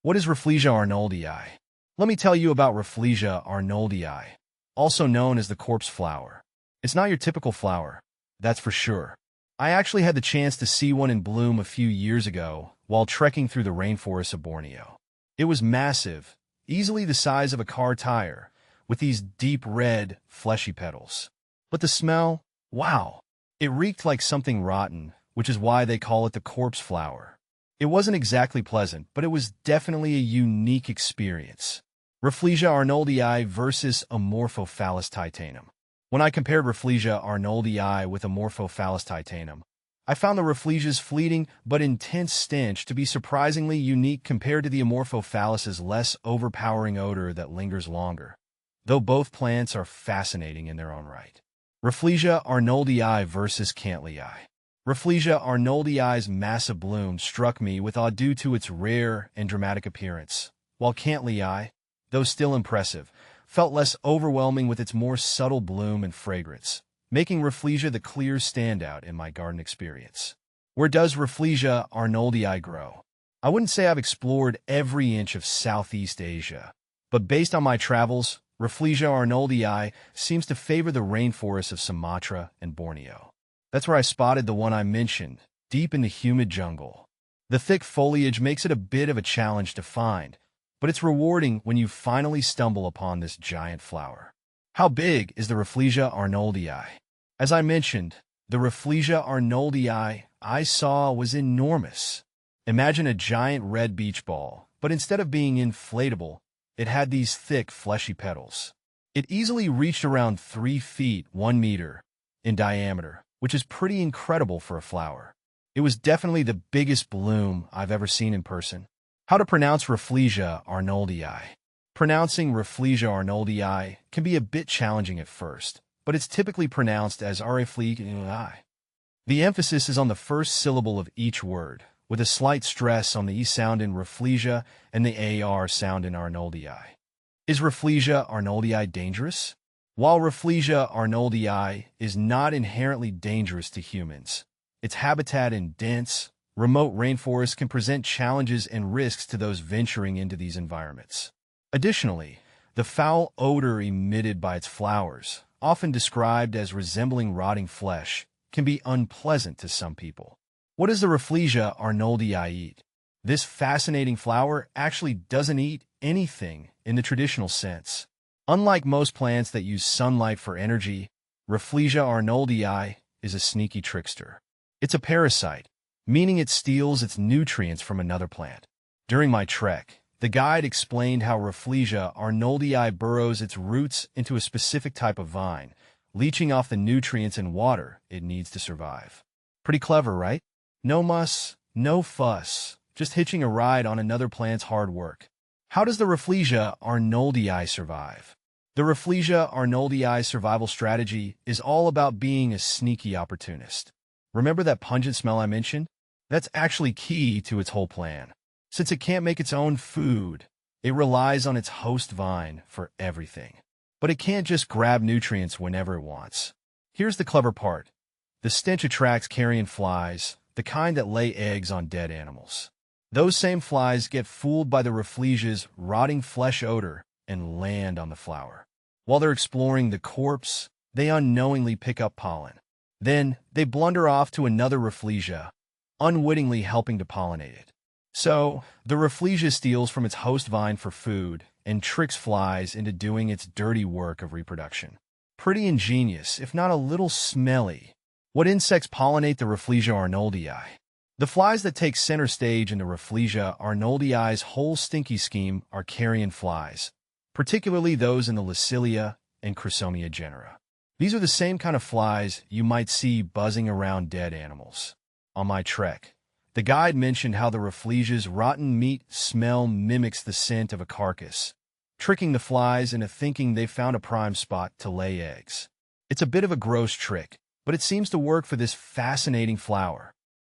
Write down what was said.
What is rafflesia arnoldii? Let me tell you about rafflesia arnoldii, also known as the corpse flower. It's not your typical flower, that's for sure. I actually had the chance to see one in bloom a few years ago while trekking through the rainforests of Borneo. It was massive, easily the size of a car tire, with these deep red, fleshy petals. But the smell, wow! It reeked like something rotten, which is why they call it the corpse flower. It wasn't exactly pleasant, but it was definitely a unique experience. Rafflesia arnoldii versus Amorphophallus titanum. When I compared Rafflesia arnoldii with Amorphophallus titanum, I found the Rafflesia's fleeting but intense stench to be surprisingly unique compared to the Amorphophallus's less overpowering odor that lingers longer, though both plants are fascinating in their own right. Rafflesia arnoldii versus Cantlii. Rafflesia arnoldii's massive bloom struck me with awe due to its rare and dramatic appearance, while Cantlii, though still impressive, felt less overwhelming with its more subtle bloom and fragrance, making Rafflesia the clear standout in my garden experience. Where does Rafflesia arnoldii grow? I wouldn't say I've explored every inch of Southeast Asia, but based on my travels, Rafflesia arnoldii seems to favor the rainforests of Sumatra and Borneo. That's where I spotted the one I mentioned, deep in the humid jungle. The thick foliage makes it a bit of a challenge to find, but it's rewarding when you finally stumble upon this giant flower. How big is the Rafflesia arnoldii? As I mentioned, the Rafflesia arnoldii I saw was enormous. Imagine a giant red beach ball, but instead of being inflatable, it had these thick, fleshy petals. It easily reached around 3 feet 1 meter in diameter, which is pretty incredible for a flower. It was definitely the biggest bloom I've ever seen in person. How to pronounce Rafflesia arnoldii? Pronouncing Rafflesia arnoldii can be a bit challenging at first, but it's typically pronounced as Rafflesia. The emphasis is on the first syllable of each word, with a slight stress on the E sound in Rafflesia and the AR sound in arnoldii. Is Rafflesia arnoldii dangerous? While Rafflesia arnoldii is not inherently dangerous to humans, its habitat in dense, remote rainforests can present challenges and risks to those venturing into these environments. Additionally, the foul odor emitted by its flowers, often described as resembling rotting flesh, can be unpleasant to some people. What does the Rafflesia arnoldii eat? This fascinating flower actually doesn't eat anything in the traditional sense. Unlike most plants that use sunlight for energy, Rafflesia arnoldii is a sneaky trickster. It's a parasite, meaning it steals its nutrients from another plant. During my trek, the guide explained how Rafflesia arnoldii burrows its roots into a specific type of vine, leaching off the nutrients and water it needs to survive. Pretty clever, right? No muss, no fuss, just hitching a ride on another plant's hard work. How does the Rafflesia arnoldii survive? The Rafflesia arnoldii survival strategy is all about being a sneaky opportunist. Remember that pungent smell I mentioned? That's actually key to its whole plan. Since it can't make its own food, it relies on its host vine for everything. But it can't just grab nutrients whenever it wants. Here's the clever part. The stench attracts carrion flies, the kind that lay eggs on dead animals. Those same flies get fooled by the Rafflesia's rotting flesh odor and land on the flower. While they're exploring the corpse, they unknowingly pick up pollen. Then, they blunder off to another Rafflesia, unwittingly helping to pollinate it. So, the Rafflesia steals from its host vine for food and tricks flies into doing its dirty work of reproduction. Pretty ingenious, if not a little smelly. What insects pollinate the Rafflesia arnoldii? The flies that take center stage in the Rafflesia arnoldii's whole stinky scheme are carrion flies, particularly those in the Lacilia and Chrysomia genera. These are the same kind of flies you might see buzzing around dead animals. On my trek, the guide mentioned how the Rafflesia's rotten meat smell mimics the scent of a carcass, tricking the flies into thinking they found a prime spot to lay eggs. It's a bit of a gross trick, but it seems to work for this fascinating flower.